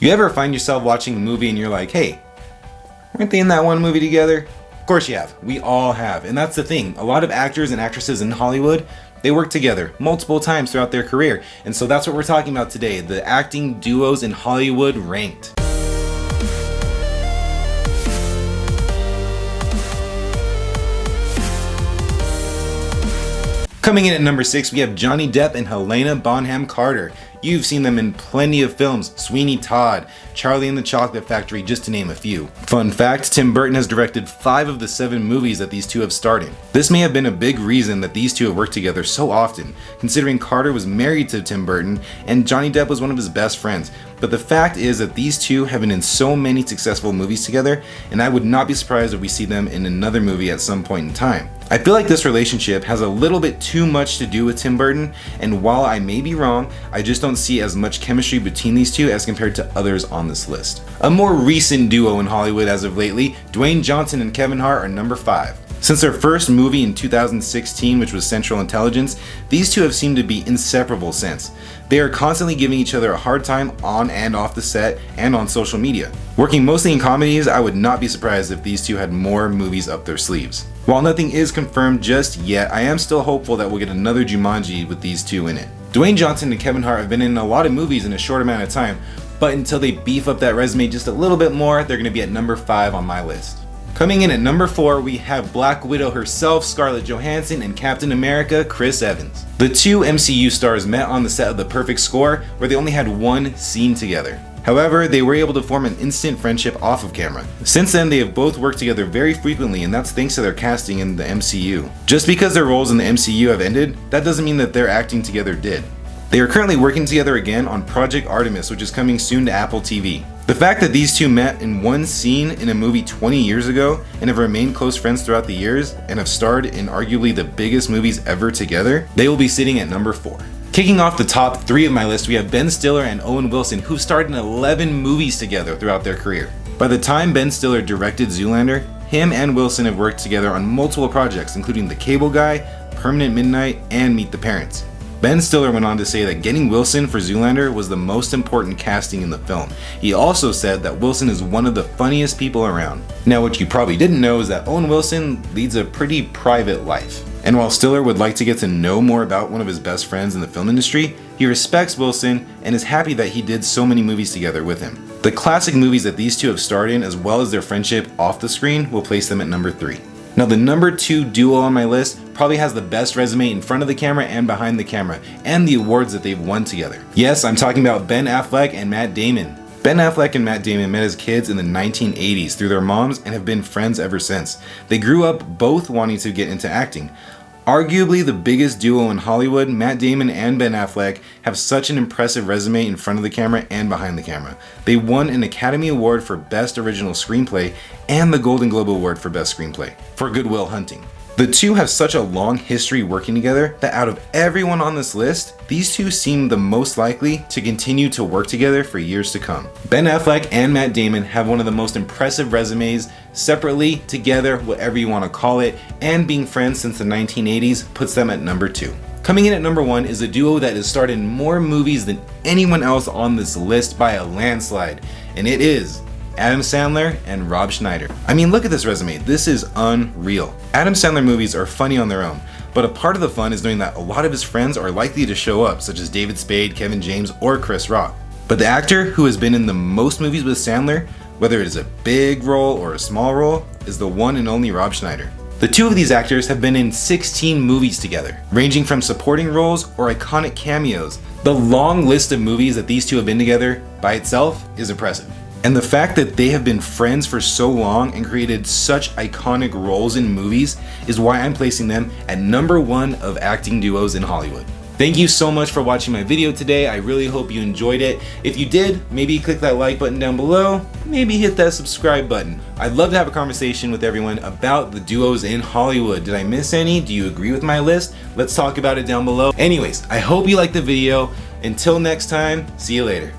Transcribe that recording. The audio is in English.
You ever find yourself watching a movie and you're like, hey, weren't they in that one movie together? Of course you have. We all have. And that's the thing. A lot of actors and actresses in Hollywood, they work together multiple times throughout their career. And so that's what we're talking about today, the acting duos in Hollywood ranked. Coming in at number 6, we have Johnny Depp and Helena Bonham Carter. You've seen them in plenty of films, Sweeney Todd, Charlie and the Chocolate Factory, just to name a few. Fun fact, Tim Burton has directed 5 of the 7 movies that these two have starred in. This may have been a big reason that these two have worked together so often, considering Carter was married to Tim Burton and Johnny Depp was one of his best friends. But the fact is that these two have been in so many successful movies together, and I would not be surprised if we see them in another movie at some point in time. I feel like this relationship has a little bit too much to do with Tim Burton, and while I may be wrong, I just don't see as much chemistry between these two as compared to others on this list. A more recent duo in Hollywood as of lately, Dwayne Johansson and Kevin Hart are number 5. Since their first movie in 2016, which was Central Intelligence, these two have seemed to be inseparable since. They are constantly giving each other a hard time on and off the set and on social media. Working mostly in comedies, I would not be surprised if these two had more movies up their sleeves. While nothing is confirmed just yet, I am still hopeful that we'll get another Jumanji with these two in it. Dwayne Johansson and Kevin Hart have been in a lot of movies in a short amount of time, but until they beef up that resume just a little bit more, they're going to be at number 5 on my list. Coming in at number 4, we have Black Widow herself, Scarlett Johansson, and Captain America, Chris Evans. The two MCU stars met on the set of The Perfect Score, where they only had one scene together. However, they were able to form an instant friendship off of camera. Since then, they have both worked together very frequently, and that's thanks to their casting in the MCU. Just because their roles in the MCU have ended, that doesn't mean that their acting together did. They are currently working together again on Project Artemis, which is coming soon to Apple TV. The fact that these two met in one scene in a movie 20 years ago and have remained close friends throughout the years and have starred in arguably the biggest movies ever together, they will be sitting at number 4. Kicking off the top 3 of my list, we have Ben Stiller and Owen Wilson, who've starred in 11 movies together throughout their career. By the time Ben Stiller directed Zoolander, him and Wilson have worked together on multiple projects, including The Cable Guy, Permanent Midnight, and Meet the Parents. Ben Stiller went on to say that getting Wilson for Zoolander was the most important casting in the film. He also said that Wilson is one of the funniest people around. Now, what you probably didn't know is that Owen Wilson leads a pretty private life. And while Stiller would like to get to know more about one of his best friends in the film industry, he respects Wilson and is happy that he did so many movies together with him. The classic movies that these two have starred in, as well as their friendship off the screen, will place them at number 3. Now, the number 2 duo on my list probably has the best resume in front of the camera and behind the camera, and the awards that they've won together. Yes, I'm talking about Ben Affleck and Matt Damon. Ben Affleck and Matt Damon met as kids in the 1980s through their moms and have been friends ever since. They grew up both wanting to get into acting. Arguably the biggest duo in Hollywood, Matt Damon and Ben Affleck have such an impressive resume in front of the camera and behind the camera. They won an Academy Award for Best Original Screenplay and the Golden Globe Award for Best Screenplay for Good Will Hunting. The two have such a long history working together that out of everyone on this list, these two seem the most likely to continue to work together for years to come. Ben Affleck and Matt Damon have one of the most impressive resumes, separately, together, whatever you want to call it, and being friends since the 1980s puts them at number 2. Coming in at number 1 is a duo that has starred in more movies than anyone else on this list by a landslide, and it is Adam Sandler and Rob Schneider. I mean, look at this resume. This is unreal. Adam Sandler movies are funny on their own, but a part of the fun is knowing that a lot of his friends are likely to show up, such as David Spade, Kevin James, or Chris Rock. But the actor who has been in the most movies with Sandler, whether it is a big role or a small role, is the one and only Rob Schneider. The two of these actors have been in 16 movies together, ranging from supporting roles or iconic cameos. The long list of movies that these two have been together by itself is impressive. And the fact that they have been friends for so long and created such iconic roles in movies is why I'm placing them at number 1 of acting duos in Hollywood. Thank you so much for watching my video today. I really hope you enjoyed it. If you did, maybe click that like button down below, maybe hit that subscribe button. I'd love to have a conversation with everyone about the duos in Hollywood. Did I miss any? Do you agree with my list? Let's talk about it down below. Anyways, I hope you liked the video. Until next time, see you later.